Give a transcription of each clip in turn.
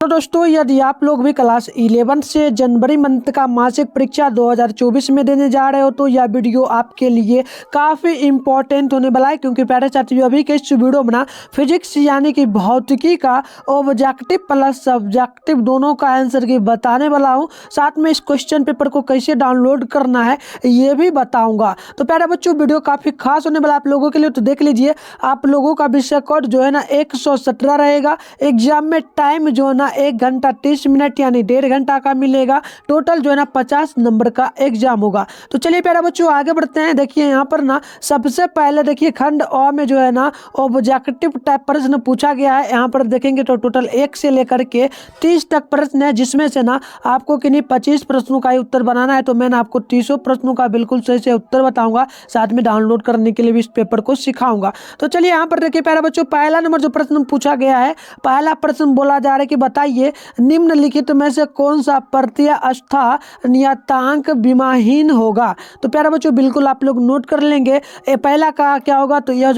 तो दोस्तों, यदि आप लोग भी क्लास 11 से जनवरी मंथ का मासिक परीक्षा 2024 में देने जा रहे हो तो यह वीडियो आपके लिए काफ़ी इंपॉर्टेंट होने वाला है, क्योंकि प्यारे साथियों अभी के इस वीडियो में ना फिजिक्स यानी कि भौतिकी का ऑब्जेक्टिव प्लस सब्जेक्टिव दोनों का आंसर की बताने वाला हूँ। साथ में इस क्वेश्चन पेपर को कैसे डाउनलोड करना है ये भी बताऊँगा। तो प्यारे बच्चों, वीडियो काफ़ी खास होने वाला आप लोगों के लिए, तो देख लीजिए। आप लोगों का विषय कोड जो है ना 117 रहेगा। एग्जाम में टाइम जो है ना 1 घंटा 30 मिनट यानी 1.5 घंटा का मिलेगा। टोटल जो है ना 50 नंबर का एग्जाम होगा। तो चलिए प्यारे बच्चों आगे बढ़ते हैं। देखिए यहाँ पर ना सबसे पहले देखिए खंड अ में जो है ना ऑब्जेक्टिव टाइप प्रश्न पूछा गया है। यहाँ पर देखेंगे तो टोटल 1 से लेकर के 30 तक प्रश्न है, जिसमें से ना आपको किन्हीं 25 प्रश्नों का ही उत्तर बनाना है। तो मैं आपको 30 प्रश्नों का बिल्कुल सही से उत्तर बताऊंगा, साथ में डाउनलोड करने के लिए भी इस पेपर को सिखाऊंगा। तो चलिए यहाँ पर देखिए प्यारे बच्चों, पहला नंबर जो प्रश्न पूछा गया है, पहला प्रश्न बोला जा रहा है कि बताइए निम्नलिखित में से कौन सा प्रत्यवस्था नियतांक विमाहीन होगा। तो प्यारे बच्चों बिल्कुल आप लोग नोट कर लेंगे। पहला का क्या होगा, तो यह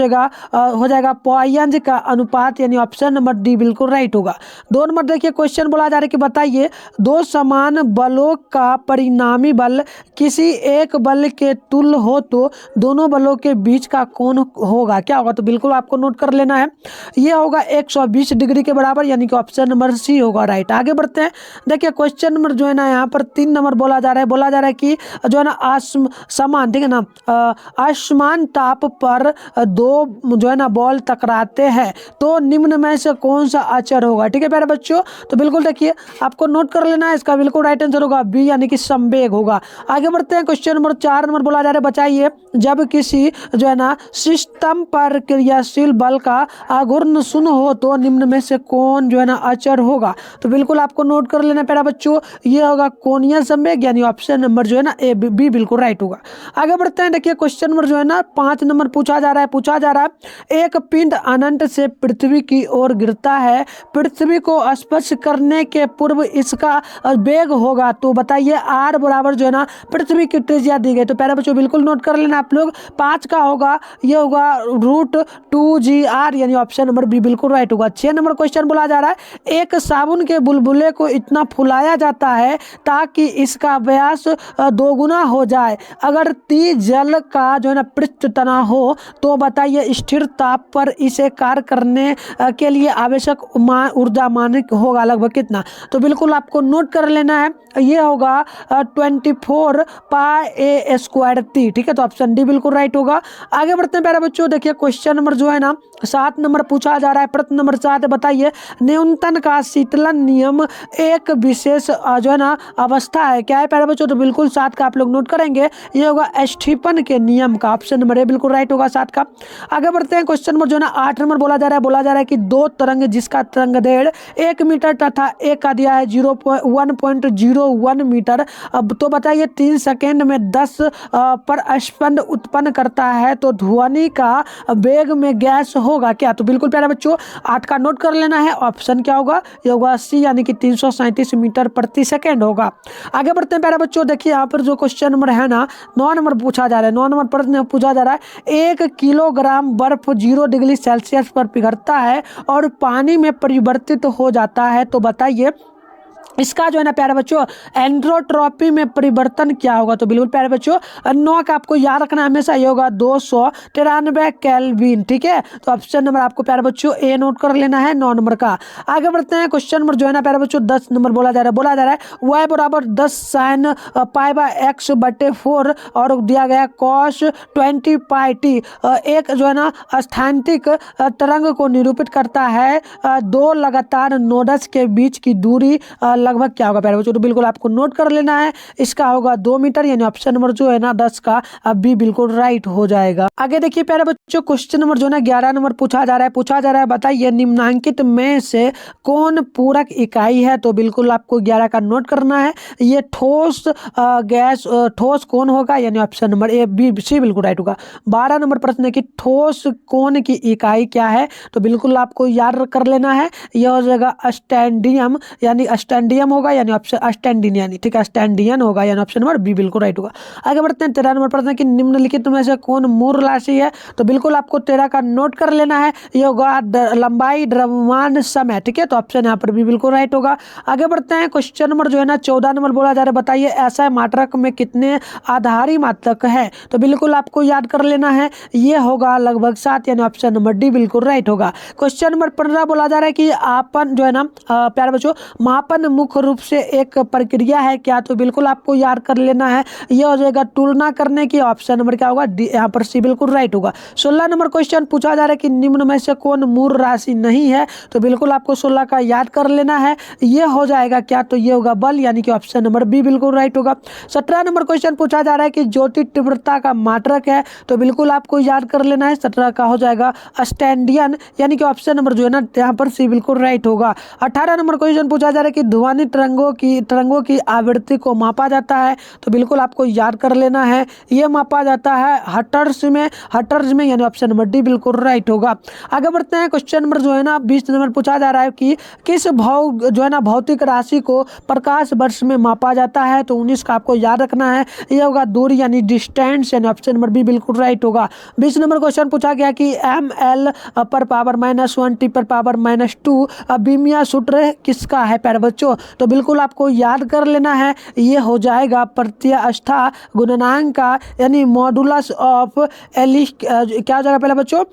हो जाएगा पॉइसन का अनुपात, यानी ऑप्शन नंबर डी बिल्कुल राइट होगा। 2 नंबर देखिए क्वेश्चन बोला जा रहा है कि बताइए दो समान बलों का परिणामी बल किसी एक बल के तुल्य हो तो दोनों बलों के बीच का कोण होगा, क्या होगा। तो बिल्कुल आपको नोट कर लेना है, यह होगा 120 डिग्री के बराबर, यानी कि ऑप्शन नंबर सी होगा राइट। आगे बढ़ते हैं। देखिए क्वेश्चन नंबर जो है ना यहाँ पर 3 नंबर बोला जा रहा है कि जो है ना समान, ठीक है ना, असमान ताप पर दो जो है ना बॉल टकराते हैं तो निम्न में से कौन सा अचर होगा। ठीक है प्यारे बच्चों, तो बिल्कुल देखिए आपको नोट कर लेना है, इसका बिल्कुल राइट आंसर होगा बी, यानी कि संवेग होगा। आगे बढ़ते हैं। क्वेश्चन नंबर 4 नंबर बोला जा रहा है बचाइए जब किसी जो है ना सिस्टम पर क्रियाशील बल का आघूर्ण शून्य हो तो निम्न में से कौन जो है ना अचर होगा। तो बिल्कुल आपको नोट कर लेना प्यारा बच्चों, ये होगा कोणीय संवेग, यानी ऑप्शन नंबर जो है ना ए बी बिल्कुल राइट होगा। आगे बढ़ते हैं। देखिए क्वेश्चन नंबर जो है ना 5 नंबर पूछा जा रहा है एक पिंड अनंत से पृथ्वी की ओर गिरता है, पृथ्वी को स्पर्श करने के पूर्व इसका वेग होगा। तो बताइए आर बराबर जो है ना पृथ्वी की त्रिज्या दी गई। तो प्यारे बच्चों बिल्कुल नोट कर लेना आप लोग, 5 का होगा, ये होगा √2gr, यानी ऑप्शन नंबर बी बिल्कुल राइट होगा। 6 नंबर क्वेश्चन बोला जा रहा है एक साबुन के बुलबुले को इतना फुलाया जाता है ताकि इसका व्यास 2 गुना हो जाए। अगर T जल का जो है ना पृष्ठ तनाव हो तो बताइए स्थिर ताप पर इसे कार्य करने के लिए आवश्यक ऊर्जा मानक होगा लगभग कितना। तो बिल्कुल आपको नोट कर लेना है, ये होगा 24 πa² T। ठीक है, तो ऑप्शन डी बिल्कुल राइट होगा। आगे बढ़ते हैं प्यारे बच्चों। देखिए क्वेश्चन नंबर जो है ना 7 नंबर पूछा जा रहा है। प्रश्न नंबर 7 बताइए न्यूटन का शीतलन नियम एक विशेष जो है ना अवस्था है, क्या है प्यारे बच्चों। तो बिल्कुल 7 का आप लोग नोट करेंगे, ये होगा स्टीफन के नियम का, ऑप्शन नंबर ए बिल्कुल राइट होगा 7 का। आगे बढ़ते हैं। क्वेश्चन नंबर जो है ना 8 नंबर बोला जा रहा है कि 2 तरंग जिसका तरंग दैर्घ्य 1 मीटर तथा एक का दिया है 1.01 मीटर, अब तो बताइए 3 सेकेंड में 10 पर स्पंद उत्पन्न करता है तो ध्वनि का वेग में गैस होगा क्या। तो बिल्कुल प्यारे बच्चों 8 का नोट कर लेना है, ऑप्शन क्या होगा, ये होगा सी, यानी कि 337 मीटर प्रति सेकेंड होगा। आगे बढ़ते हैं प्यारे बच्चों। देखिए यहाँ पर जो क्वेश्चन नंबर है ना 9 नंबर पूछा जा रहा है। 9 नंबर प्रश्न पूछा जा रहा है 1 किलोग्राम बर्फ 0 डिग्री सेल्सियस पर पिघलता है और पानी में परिवर्तित हो जाता है, तो बताइए इसका जो है ना प्यारे बच्चों एंट्रोट्रॉपी में परिवर्तन क्या होगा। तो बिल्कुल प्यारे बच्चों 9 का आपको याद रखना हमेशा, ये होगा 293 केल्विन। ठीक है, तो ऑप्शन नंबर आपको प्यारे बच्चों ए नोट कर लेना है 9 नंबर का। आगे बढ़ते हैं। क्वेश्चन नंबर जो है ना प्यारे बच्चों 10 नंबर बोला जा रहा है y बराबर 10 sin π/x/4 और दिया गया cos 20πt एक जो है ना स्थानिक तरंग को निरूपित करता है। 2 लगातार नोड्स के बीच की दूरी लगभग क्या होगा प्यारे बच्चों। तो बिल्कुल आपको नोट कर लेना है, इसका होगा 2 मीटर, यानी ऑप्शन नंबर जो है ना 10 का बी बिल्कुल राइट हो जाएगा। आगे देखिए प्यारे बच्चों क्वेश्चन नंबर जो है ना 11 नंबर पूछा जा रहा है बताइए निम्नांकित में से कौन पूरक इकाई है। तो बिल्कुल आपको 11 का नोट करना है, ये ठोस गैस ठोस कौन होगा, यानी option number A B C बिल्कुल राइट होगा। 12 नंबर प्रश्न है कि ठोस कौन की इकाई क्या है। तो बिल्कुल आपको याद कर लेना है, यह हो जाएगा स्टैंडियम, यानी स्टैंडियम स्टैंडियम होगा यानी ऑप्शन स्टैंडियन यानी, ठीक है, स्टैंडियन होगा यानी ऑप्शन नंबर बी बिल्कुल राइट होगा। आगे बढ़ते हैं 13 नंबर प्रश्न कि निम्नलिखित में से कौन मूल राशि है, तो बिल्कुल आपको 13 का नोट कर लेना है। ये होगा लंबाई द्रव्यमान समय, ठीक है, तो ऑप्शन यहाँ पर भी बिल्कुल राइट होगा। आगे बढ़ते हैं क्वेश्चन नंबर जो है ना 14 नंबर बोला जा रहा है, बताइए ऐसा मात्रक में कितने आधारी मात्रक है, तो बिल्कुल आपको याद कर लेना है, ये होगा लगभग 7 यानी ऑप्शन नंबर डी बिल्कुल राइट होगा। क्वेश्चन नंबर 15 बोला जा रहा है कि आपन जो है ना प्यारे बच्चों मापन मुख्य रूप से एक प्रक्रिया है क्या, तो बिल्कुल आपको याद कर लेना है, ये हो जाएगा तुलना करने की, ऑप्शन नंबर क्या होगा डी, यहाँ पर सी बिल्कुल राइट होगा। 16 नंबर क्वेश्चन पूछा जा रहा है कि निम्न में से कौन मूल राशि नहीं है, तो बिल्कुल आपको 16 का याद कर लेना है, ये हो जाएगा क्या, तो ये होगा बल यानी कि ऑप्शन नंबर बी बिल्कुल राइट होगा। 17 नंबर क्वेश्चन पूछा जा रहा है कि ज्योति तीव्रता का मात्रक है, तो बिल्कुल आपको याद कर लेना है, 17 का हो जाएगा स्टैंडियन यानी कि ऑप्शन नंबर जो है ना यहाँ पर सी बिल्कुल राइट होगा। 18 नंबर क्वेश्चन पूछा जा रहा है कि ध्वनि तरंगों की आवृत्ति को मापा जाता है, तो बिल्कुल आपको याद कर लेना है, ये मापा जाता है हर्ट्ज में यानी ऑप्शन नंबर डी बिल्कुल राइट होगा। आगे बढ़ते हैं क्वेश्चन नंबर जो है ना 20 नंबर पूछा जा रहा है कि किस जो है ना भौतिक राशि को प्रकाश वर्ष में मापा जाता है, तो 19 का आपको याद रखना है, ये होगा दूरी यानी डिस्टेंस यानी ऑप्शन नंबर बी बिल्कुल राइट होगा। 20 नंबर क्वेश्चन पूछा गया कि ml पर पावर -1 t पर पावर -2 बीमिया सूत्र किसका है प्यारे बच्चों, तो बिल्कुल आपको याद कर लेना है, ये हो जाएगा प्रत्यास्था गुणनांक का यानी मॉडुलस ऑफ क्या हो जाएगा पहले बच्चों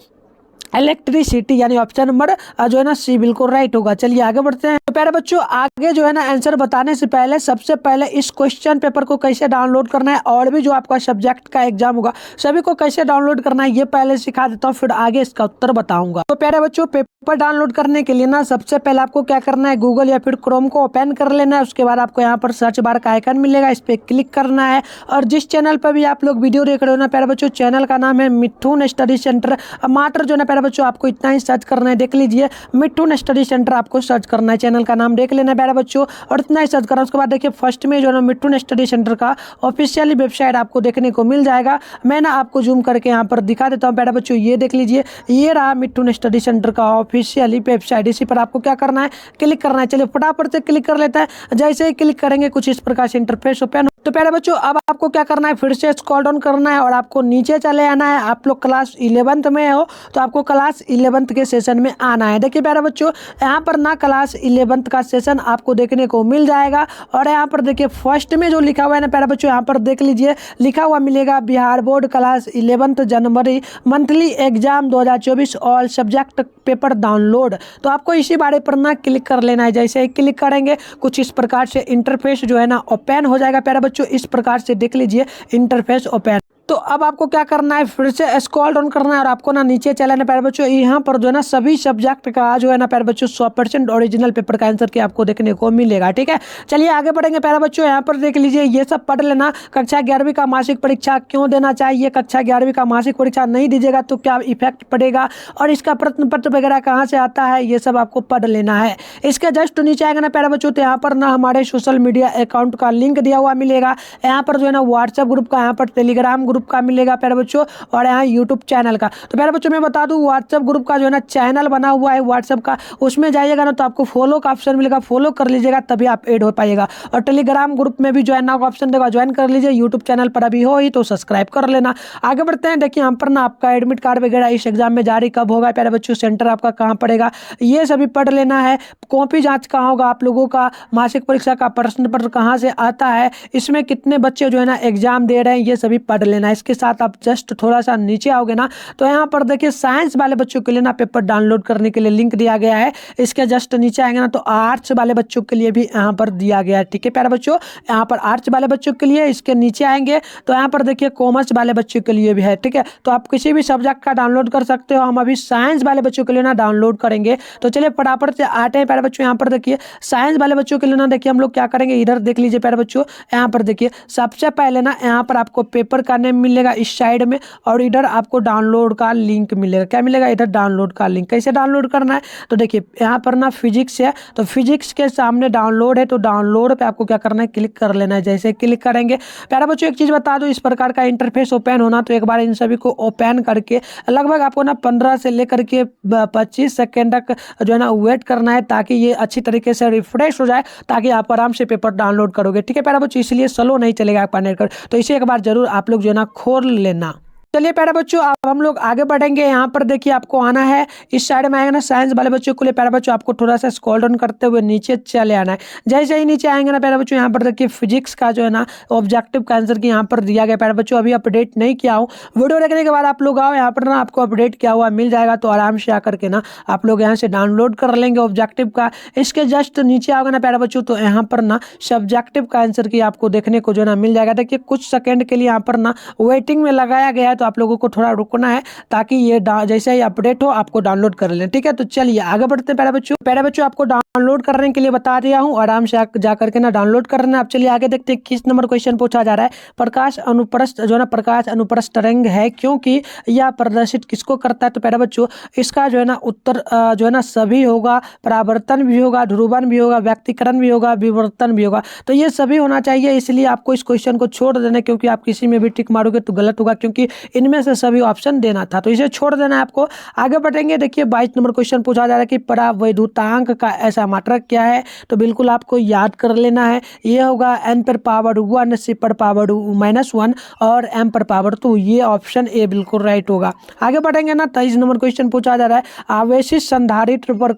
इलेक्ट्रिसिटी यानी ऑप्शन नंबर जो है ना सी बिल्कुल राइट होगा। चलिए आगे बढ़ते हैं। तो प्यारे बच्चों आगे जो है ना आंसर बताने से पहले सबसे पहले इस क्वेश्चन पेपर को कैसे डाउनलोड करना है और भी जो आपका सब्जेक्ट का एग्जाम होगा सभी को कैसे डाउनलोड करना है ये पहले सिखा देता हूँ, फिर आगे इसका उत्तर बताऊंगा। तो प्यारे बच्चों पेपर डाउनलोड करने के लिए ना सबसे पहले आपको क्या करना है, गूगल या फिर क्रोम को ओपन कर लेना है। उसके बाद आपको यहाँ पर सर्च बार का आइकन मिलेगा, इस पर क्लिक करना है। और जिस चैनल पर भी आप लोग वीडियो देख रहे हो ना प्यारे बच्चों, चैनल का नाम है मिथुन स्टडी सेंटर। मात्र जो ना प्यारे बच्चों आपको इतना ही सर्च करना है, देख लीजिए मिथुन स्टडी सेंटर आपको सर्च करना है, चैनल का नाम देख लेना है प्यारे बच्चों, और इतना ही सर्च करना। उसके बाद देखिए फर्स्ट में जो है ना मिथुन स्टडी सेंटर का ऑफिशियली वेबसाइट आपको देखने को मिल जाएगा। मैं ना आपको जूम करके यहाँ पर दिखा देता हूँ प्यारे बच्चों, ये देख लीजिए, ये रहा मिथुन स्टडी सेंटर का ऑफिशियली वेबसाइट। इसी पर आपको क्या करना है, क्लिक करना है। चलिए फटाफट से क्लिक कर लेता है। जैसे ही क्लिक करेंगे कुछ इस प्रकार से इंटरफेस ओपन। तो प्यारे बच्चों अब आपको क्या करना है, फिर से स्क्रॉल डाउन करना है और आपको नीचे चले आना है। आप लोग क्लास 11th में हो तो आपको क्लास 11th के सेशन में आना है। देखिए प्यारे बच्चों यहाँ पर ना क्लास 11th का सेशन आपको देखने को मिल जाएगा। और यहाँ पर देखिए फर्स्ट में जो लिखा हुआ है ना प्यारे बच्चों, यहाँ पर देख लीजिए लिखा हुआ मिलेगा बिहार बोर्ड क्लास 11th जनवरी monthly exam 2024 all subject paper download. तो आपको इसी बारे पर ना क्लिक कर लेना है। जैसे ही क्लिक करेंगे कुछ इस प्रकार से इंटरफेस जो है ना ओपन हो जाएगा प्यारे बच्चों। इस प्रकार से देख लीजिए इंटरफेस ओपन। तो अब आपको क्या करना है, फिर से स्क्रॉल डाउन करना है और आपको ना नीचे चलाना है प्यारे बच्चों। यहाँ पर जो है ना सभी सब्जेक्ट का जो है ना प्यारे बच्चों 100% ओरिजिनल पेपर का आंसर की आपको देखने को मिलेगा। ठीक है, चलिए आगे बढ़ेंगे प्यारे बच्चों। यहाँ पर देख लीजिए ये सब पढ़ लेना। कक्षा 11वीं का मासिक परीक्षा क्यों देना चाहिए, कक्षा 11वीं का मासिक परीक्षा नहीं दीजिएगा तो क्या इफेक्ट पड़ेगा, और इसका प्रश्न पत्र वगैरह कहाँ से आता है, ये सब आपको पढ़ लेना है। इसके जस्ट नीचे आएगा ना प्यारे बच्चों, तो यहाँ पर ना हमारे सोशल मीडिया अकाउंट का लिंक दिया हुआ मिलेगा। यहाँ पर जो है ना व्हाट्सएप ग्रुप का, यहाँ पर टेलीग्राम ग्रुप का मिलेगा प्यारे बच्चों, और यहाँ यूट्यूब चैनल का। तो प्यारे बच्चों मैं बता दूं व्हाट्सएप ग्रुप का जो है ना चैनल बना हुआ है व्हाट्सएप का, उसमें जाइएगा ना तो आपको फॉलो का ऑप्शन मिलेगा, फॉलो कर लीजिएगा तभी आप ऐड हो पाइएगा। और टेलीग्राम ग्रुप में भी ज्वाइन का ऑप्शन देगा, ज्वाइन कर लीजिए। यूट्यूब चैनल पर अभी हो ही तो सब्सक्राइब कर लेना। आगे बढ़ते हैं। देखिए यहाँ पर ना आपका एडमिट कार्ड वगैरह इस एग्जाम में जारी कब होगा प्यारे बच्चों, सेंटर आपका कहाँ पड़ेगा, ये सभी पढ़ लेना है। कॉपी जांच कहाँ होगा आप लोगों का, मासिक परीक्षा का प्रश्न पत्र कहाँ से आता है, इसमें कितने बच्चे जो है ना एग्जाम दे रहे हैं, ये सभी पढ़ लेना है। इसके साथ आप जस्ट थोड़ा सा नीचे आओगे ना तो यहाँ पर देखिए साइंस वाले बच्चों के लिए ना पेपर डाउनलोड करने के लिए लिंक दिया गया है। इसके जस्ट नीचे आएंगे ना तो आर्ट्स वाले बच्चों के लिए भी यहाँ पर दिया गया है। ठीक है प्यारे बच्चों, यहाँ पर आर्ट्स वाले बच्चों के लिए, इसके नीचे आएंगे तो यहाँ पर देखिए कॉमर्स वाले बच्चों के लिए भी है। ठीक है, तो आप किसी भी सब्जेक्ट का डाउनलोड कर सकते हो। हम अभी साइंस वाले बच्चों के लिए ना डाउनलोड करेंगे। तो चलिए फटाफट से आते हैं प्यारे बच्चों। यहाँ पर देखिए साइंस वाले बच्चों के लिए ना देखिए हम लोग क्या करेंगे, इधर देख लीजिए प्यारे बच्चों। यहाँ पर देखिए सबसे पहले ना यहाँ पर आपको पेपर करने नेम मिलेगा इस साइड में, और इधर आपको डाउनलोड का लिंक मिलेगा। क्या मिलेगा? इधर डाउनलोड का लिंक। कैसे डाउनलोड करना है? तो देखिए यहाँ पर ना फिजिक्स है, तो फिजिक्स के सामने डाउनलोड है, तो डाउनलोड पे आपको क्या करना है? क्लिक कर लेना है। जैसे क्लिक करेंगे, प्यारे बच्चों एक चीज़ बता दो, इस प्रकार का इंटरफेस ओपन होना, तो एक बार इन सभी को ओपन करके लगभग आपको ना 15 से लेकर के 25 सेकेंड तक जो है ना वेट करना है, ताकि ये अच्छी तरीके से रिफ्रेश हो जाए, ताकि आप आराम से पेपर डाउनलोड करोगे। ठीक है प्यारे बच्चों, इसलिए स्लो नहीं चलेगा आपका नेट, तो इसे एक बार जरूर आप लोग जो है ना खोल लेना। चलिए प्यारे बच्चों अब हम लोग आगे बढ़ेंगे। यहाँ पर देखिए आपको आना है, इस साइड में आएगा ना साइंस वाले बच्चों के लिए, प्यारे बच्चों आपको थोड़ा सा स्क्रॉल डाउन करते हुए नीचे चले आना है। जैसे ही नीचे आएंगे ना प्यारे बच्चों, यहाँ पर देखिए फिजिक्स का जो है ना ऑब्जेक्टिव का आंसर की यहाँ पर दिया गया। प्यारे बच्चों अभी अपडेट नहीं किया हूँ, वीडियो देखने के बाद आप लोग आओ, यहाँ पर ना आपको अपडेट किया हुआ मिल जाएगा, तो आराम से आकर के ना आप लोग यहाँ से डाउनलोड कर लेंगे ऑब्जेक्टिव का। इसके जस्ट नीचे आओगे ना प्यारे बच्चों, तो यहाँ पर ना सब्जेक्टिव का आंसर की आपको देखने को जो है ना मिल जाएगा। देखिए कुछ सेकेंड के लिए यहाँ पर ना वेटिंग में लगाया गया है, तो आप लोगों को थोड़ा रुकना है, ताकि ये जैसे ही अपडेट हो आपको डाउनलोड कर लें। ठीक है, तो चलिए आगे बढ़ते हैं। प्यारे बच्चों आपको डाउनलोड करने के लिए बता दिया हूँ, आराम से जा करके ना डाउनलोड कर लेना। आप चलिए आगे देखते हैं किस नंबर क्वेश्चन पूछा जा रहा है। प्रकाश अनुप्रस्थ जो है ना प्रकाश अनुप्रस्थ तरंग है, क्योंकि यह प्रदर्शित किसको करता है? तो प्यारे बच्चों इसका जो है ना उत्तर जो है ना सभी होगा, परावर्तन भी होगा, ध्रुवन भी होगा, व्यक्तीकरण भी होगा, विवर्तन भी होगा। तो ये सभी होना चाहिए, इसलिए आपको इस क्वेश्चन को छोड़ देना, क्योंकि आप किसी में भी टिक मारोगे तो गलत होगा, क्योंकि इनमें से सभी ऑप्शन देना था, तो इसे छोड़ देना है आपको। आगे बढ़ेंगे, देखिए 22 नंबर क्वेश्चन पूछा जा रहा है कि परावैद्युतांक का ऐसा मात्रक क्या है? तो बिल्कुल आपको याद कर लेना है, ये होगा n पर पावर 1, c पर पावर -1 और m पर पावर 2। ये ऑप्शन ए बिल्कुल राइट होगा। आगे बढ़ेंगे ना, 23 नंबर क्वेश्चन पूछा जा रहा है आवेशित संधारित्र पर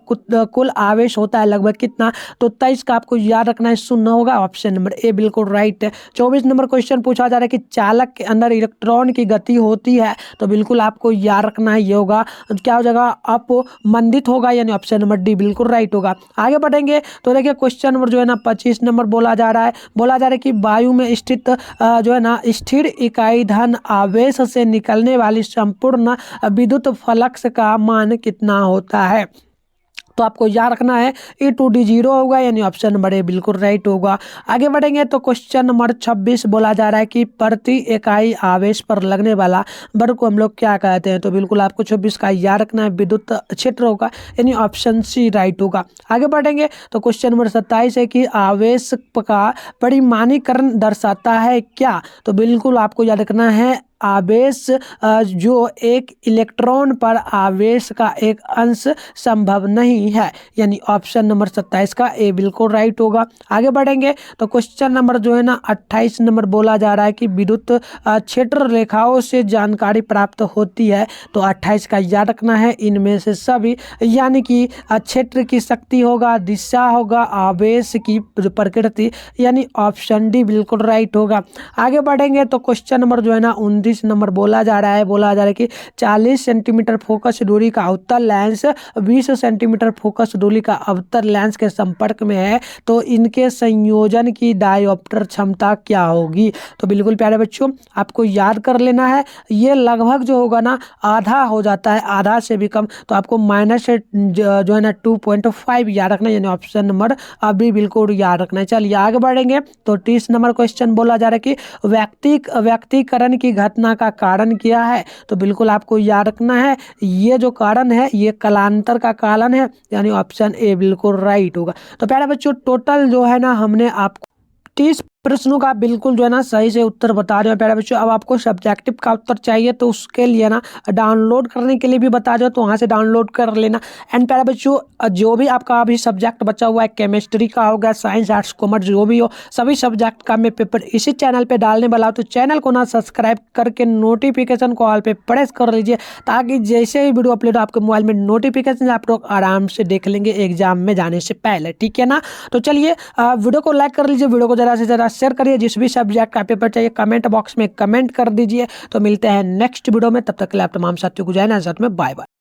कुल आवेश होता है लगभग कितना? तो 23 का आपको याद रखना है, 0 होगा, ऑप्शन नंबर ए बिल्कुल राइट है। 24 नंबर क्वेश्चन पूछा जा रहा है कि चालक के अंदर इलेक्ट्रॉन की गति होती है, तो बिल्कुल आपको याद रखना है, ये होगा क्या हो जाएगा? अपमंदित होगा, यानी ऑप्शन नंबर डी बिल्कुल राइट होगा। आगे बढ़ेंगे तो देखिए क्वेश्चन नंबर जो है ना 25 नंबर बोला जा रहा है कि वायु में स्थित जो है ना स्थिर इकाई धन आवेश से निकलने वाली संपूर्ण विद्युत फ्लक्स का मान कितना होता है? तो आपको याद रखना है E2D 0 होगा, यानी ऑप्शन नंबर ए बिल्कुल राइट होगा। आगे बढ़ेंगे तो क्वेश्चन नंबर 26 बोला जा रहा है कि प्रति इकाई आवेश पर लगने वाला बल को हम लोग क्या कहते हैं? तो बिल्कुल आपको 26 का याद रखना है, विद्युत क्षेत्र होगा, यानी ऑप्शन सी राइट होगा। आगे बढ़ेंगे तो क्वेश्चन नंबर 27 है कि आवेश का परिमाणीकरण दर्शाता है क्या? तो बिल्कुल आपको याद रखना है आवेश जो एक इलेक्ट्रॉन पर आवेश का एक अंश संभव नहीं है, यानी ऑप्शन नंबर 27 का ए बिल्कुल राइट होगा। आगे बढ़ेंगे तो क्वेश्चन नंबर जो है ना 28 नंबर बोला जा रहा है कि विद्युत क्षेत्र रेखाओं से जानकारी प्राप्त होती है, तो 28 का याद रखना है, इनमें से सभी, यानी कि क्षेत्र की शक्ति होगा, दिशा होगा, आवेश की प्रकृति, यानी ऑप्शन डी बिल्कुल राइट होगा। आगे बढ़ेंगे तो क्वेश्चन नंबर जो है ना 29 नंबर बोला जा रहा है कि 40 सेंटीमीटर फोकस दूरी का उत्तल लेंस 20 सेंटीमीटर फोकस दूरी का अवतल लेंस के संपर्क में है, तो इनके संयोजन की डायोप्टर क्षमता क्या होगी? तो बिल्कुल प्यारे बच्चों आपको याद कर लेना है, ये लगभग जो होगा ना आधा हो जाता है, आधा से भी कम, तो आपको माइनस जो है ना 2.5 याद रखना है, यानी ऑप्शन नंबर अभी बिल्कुल याद रखना है। चलिए आगे बढ़ेंगे तो 30 नंबर क्वेश्चन बोला जा रहा है कि व्यक्तिकरण की घटना का कारण क्या है? तो बिल्कुल आपको याद रखना है, ये जो कारण है ये कालांतर का कारण है, यानी ऑप्शन ए बिल्कुल राइट होगा। तो प्यारे बच्चों टोटल जो है ना हमने आपको 30 प्रश्नों का बिल्कुल जो है ना सही से उत्तर बता रहे हो प्यारे बच्चों। अब आपको सब्जेक्टिव का उत्तर चाहिए तो उसके लिए ना डाउनलोड करने के लिए भी बता दो, तो वहाँ से डाउनलोड कर लेना। एंड प्यारे बच्चों जो भी आपका अभी सब्जेक्ट बचा हुआ है, केमिस्ट्री का होगा, साइंस आर्ट्स कॉमर्स जो भी हो, सभी सब्जेक्ट का मैं पेपर इसी चैनल पर डालने वाला हूँ, तो चैनल को ना सब्सक्राइब करके नोटिफिकेशन को ऑल पे प्रेस कर लीजिए, ताकि जैसे ही वीडियो अपलोड आपके मोबाइल में नोटिफिकेशन आप लोग आराम से देख लेंगे एग्जाम में जाने से पहले, ठीक है ना। तो चलिए वीडियो को लाइक कर लीजिए, वीडियो को ज़्यादा से ज़्यादा शेयर करिए, जिस भी सब्जेक्ट का पेपर चाहिए कमेंट बॉक्स में कमेंट कर दीजिए। तो मिलते हैं नेक्स्ट वीडियो में, तब तक के लिए आप तमाम साथियों को जय हिंद, साथ में बाय बाय।